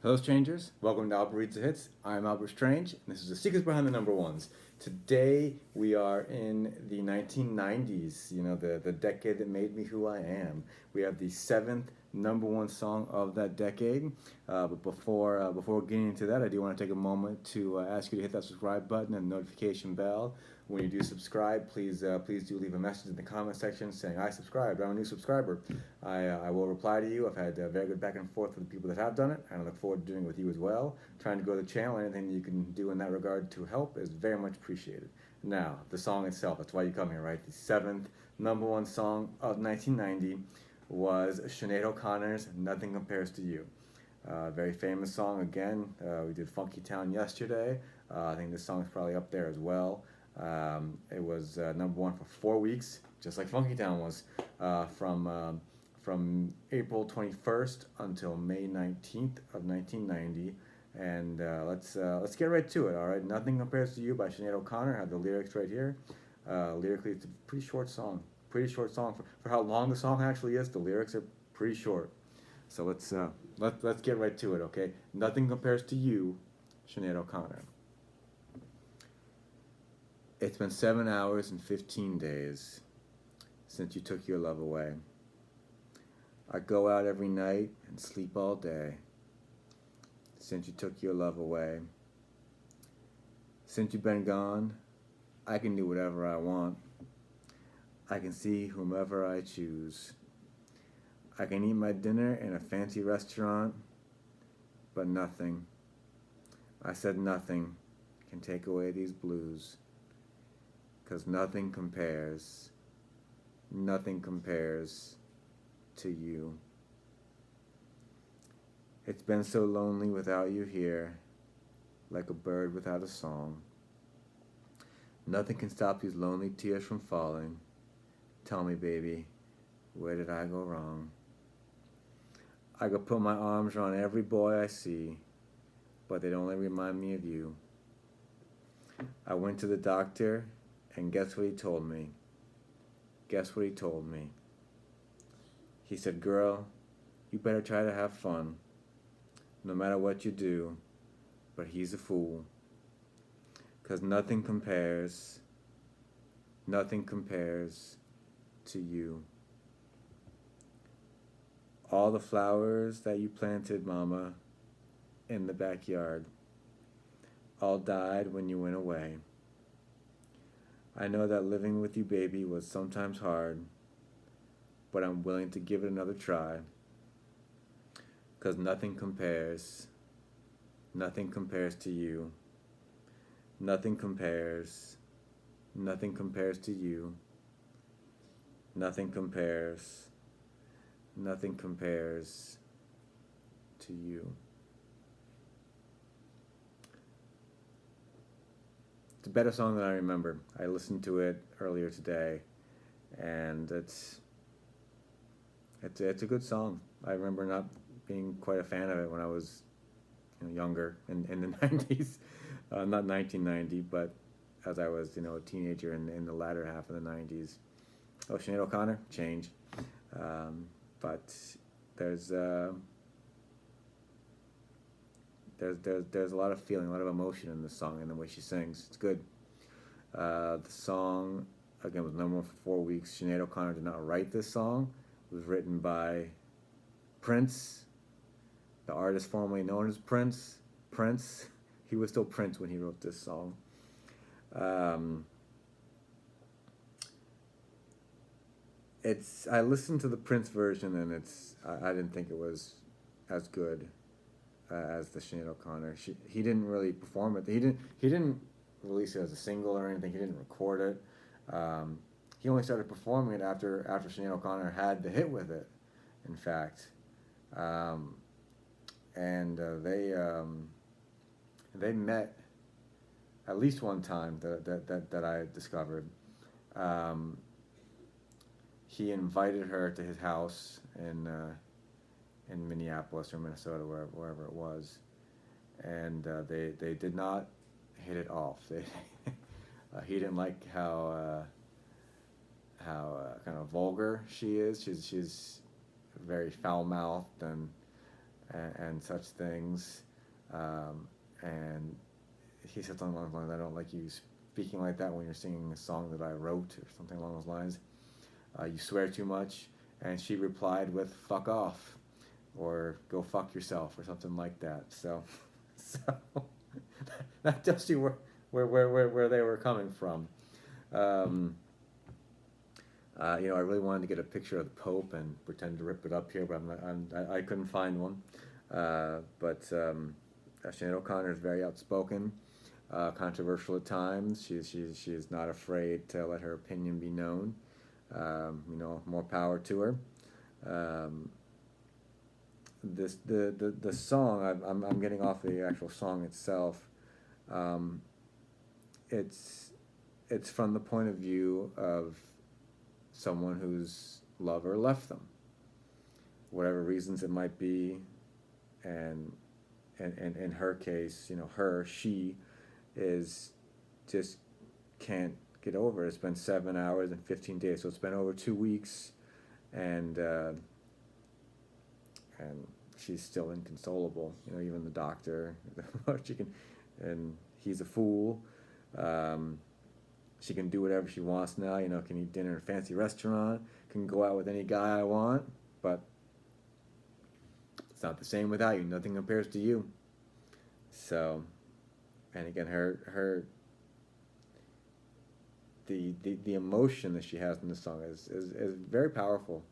Hello, strangers. Welcome to Albert Reads the Hits. I'm Albert Strange, and this is The Secrets Behind the Number Ones. Today, we are in the 1990s, the decade that made me who I am. We have the seventh number one song of that decade. But before getting into that, I do want to take a moment to ask you to hit that subscribe button and notification bell. When you do subscribe, please do leave a message in the comment section saying I subscribed. I'm a new subscriber. I will reply to you. I've had very good back and forth with the people that have done it, and I look forward to doing it with you as well. Trying to grow the channel, anything you can do in that regard to help is very much appreciated. Now, the song itself, that's why you come here, right? The seventh number one song of 1990 was Sinead O'Connor's Nothing Compares to You. Very famous song again. We did Funky Town yesterday. I think this song is probably up there as well. It was number one for 4 weeks, just like Funky Town was, from April 21st until May 19th of 1990. And let's get right to it. All right, Nothing Compares to You by Sinead O'Connor. I have the lyrics right here. Lyrically, it's a pretty short song. Pretty short song for how long the song actually is. The lyrics are pretty short. So let's get right to it. Okay, Nothing Compares to You, Sinead O'Connor. It's been 7 hours and 15 days since you took your love away. I go out every night and sleep all day since you took your love away. Since you've been gone, I can do whatever I want. I can see whomever I choose. I can eat my dinner in a fancy restaurant, but nothing, I said nothing, can take away these blues. 'Cause nothing compares to you. It's been so lonely without you here, like a bird without a song. Nothing can stop these lonely tears from falling. Tell me, baby, where did I go wrong? I could put my arms around every boy I see, but they'd only remind me of you. I went to the doctor, and guess what he told me? Guess what he told me? He said, girl, you better try to have fun, no matter what you do, but he's a fool. 'Cause nothing compares to you. All the flowers that you planted, mama, in the backyard, all died when you went away. I know that living with you, baby, was sometimes hard, but I'm willing to give it another try. 'Cause nothing compares to you. Nothing compares to you. Nothing compares to you. It's a better song than I remember. I listened to it earlier today, and it's a good song. I remember not being quite a fan of it when I was younger in the 90s. Not 1990, but as I was a teenager in the latter half of the 90s. Oh, Sinead O'Connor, change. But there's a lot of feeling, a lot of emotion in this song and the way she sings. It's good. The song, again, was number one for 4 weeks. Sinead O'Connor did not write this song. It was written by Prince, the artist formerly known as Prince. He was still Prince when he wrote this song. I listened to the Prince version, and I didn't think it was as good as the Sinead O'Connor. He didn't really perform it. He didn't release it as a single or anything. He didn't record it. He only started performing it after Sinead O'Connor had the hit with it, in fact. And they met at least one time that I discovered. He invited her to his house in Minneapolis or Minnesota, wherever it was, and they did not hit it off. He didn't like how kind of vulgar she is. She's very foul-mouthed and such things. And he said something along those lines, I don't like you speaking like that when you're singing a song that I wrote, or something along those lines. You swear too much. And she replied with, fuck off, or go fuck yourself, or something like that. So that tells you where they were coming from. I really wanted to get a picture of the Pope and pretend to rip it up here, but I couldn't find one. But Sinead O'Connor is very outspoken, controversial at times. She is not afraid to let her opinion be known. More power to her. The song, I'm getting off the actual song itself. It's from the point of view of someone whose lover left them, whatever reasons it might be, and in her case, she is just can't get over it. It's been 7 hours and 15 days, so it's been over 2 weeks, and she's still inconsolable. Even the doctor, and he's a fool. She can do whatever she wants now. Can eat dinner in a fancy restaurant, can go out with any guy I want, but it's not the same without you. Nothing compares to you. So, and again, the emotion that she has in this song is very powerful.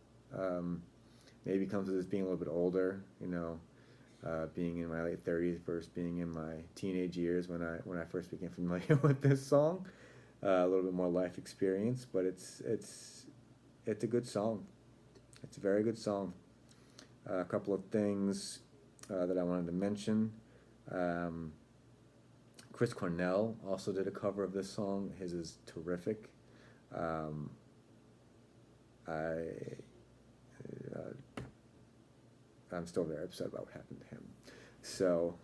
Maybe comes with this being a little bit older, being in my late 30s versus being in my teenage years when I first became familiar with this song. A little bit more life experience, but it's a good song. It's a very good song. A couple of things that I wanted to mention. Chris Cornell also did a cover of this song. His is terrific. I'm still very upset about what happened to him. So,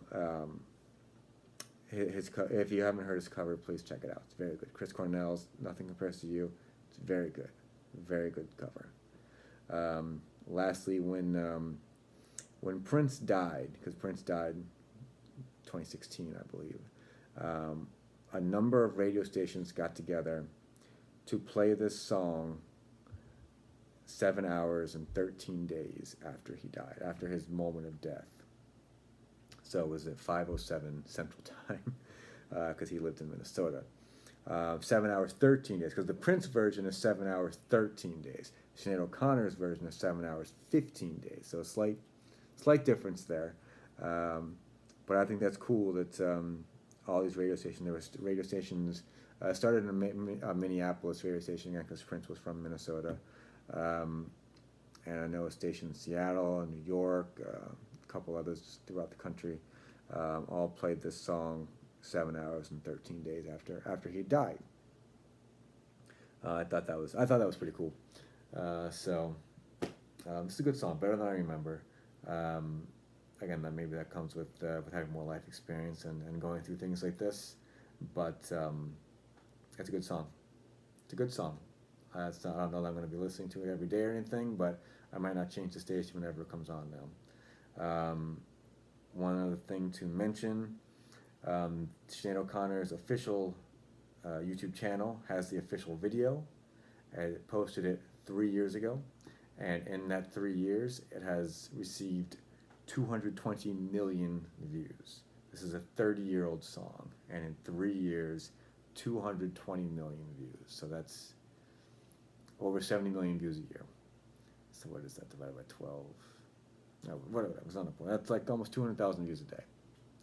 if you haven't heard his cover, please check it out. It's very good. Chris Cornell's Nothing Compares to You. It's very good. Very good cover. Lastly, when Prince died, because Prince died in 2016, I believe, a number of radio stations got together to play this song 7 hours and 13 days after he died, after his moment of death. So it was at 5:07 Central Time, because he lived in Minnesota. 7 hours, 13 days, because the Prince version is 7 hours, 13 days. Sinead O'Connor's version is 7 hours, 15 days. So a slight difference there. But I think that's cool that all these radio stations, there was radio stations, started in a Minneapolis radio station, again, because Prince was from Minnesota. And I know a station in Seattle and New York, a couple others throughout the country, all played this song 7 hours and 13 days after he died. I thought that was pretty cool. So it's a good song, better than I remember. Again, maybe that comes with having more life experience and going through things like this, but it's a good song. It's a good song. I don't know that I'm going to be listening to it every day or anything, but I might not change the station whenever it comes on now. One other thing to mention, Sinead O'Connor's official YouTube channel has the official video. It posted it 3 years ago, and in that 3 years, it has received 220 million views. This is a 30-year-old song, and in 3 years, 220 million views. So that's over 70 million views a year. So what is that divided by 12? No, whatever, that was on the point. That's like almost 200,000 views a day.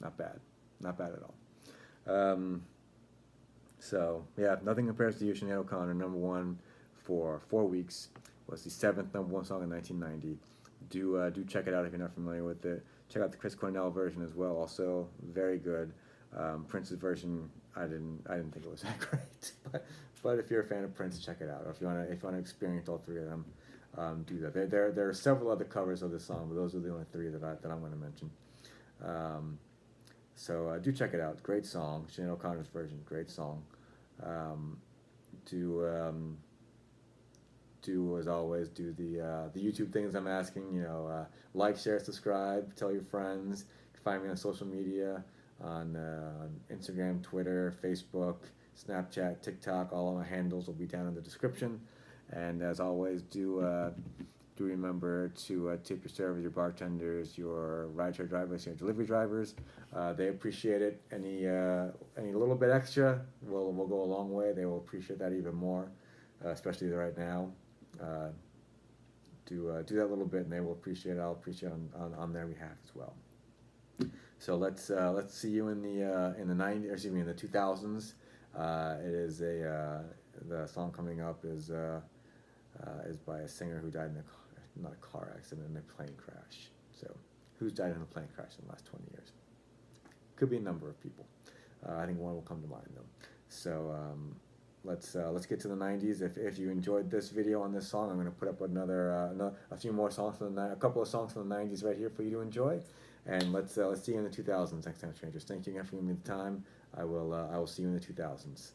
Not bad. Not bad at all. So, yeah, Nothing Compares to You, Sinead O'Connor, number one for 4 weeks. Was the 7th number one song in 1990. Do check it out if you're not familiar with it. Check out the Chris Cornell version as well. Also very good. Prince's version, I didn't think it was that great. But if you're a fan of Prince, check it out. Or if you want to experience all three of them, do that. There are several other covers of this song, but those are the only three that I'm going to mention. So do check it out. Great song. Sinead O'Connor's version, great song. Do as always, do the YouTube things I'm asking. like, share, subscribe, tell your friends. You can find me on social media on Instagram, Twitter, Facebook, Snapchat, TikTok. All of my handles will be down in the description. And as always, do remember to tip your servers, your bartenders, your rideshare drivers, your delivery drivers. They appreciate it. Any little bit extra will go a long way. They will appreciate that even more, especially right now. Do that little bit, and they will appreciate it. I'll appreciate it on their behalf as well. So let's see you in the 90s, or excuse me, in the 2000s. It is the song coming up is by a singer who died in not a car accident, in a plane crash. So, who's died in a plane crash in the last 20 years? Could be a number of people. I think one will come to mind though. So let's get to the 90s. If you enjoyed this video on this song, I'm going to put up a few more songs from a couple of songs from the 90s right here for you to enjoy. And let's see you in the 2000s next time, strangers. Thank you again for giving me the time. I will see you in the 2000s.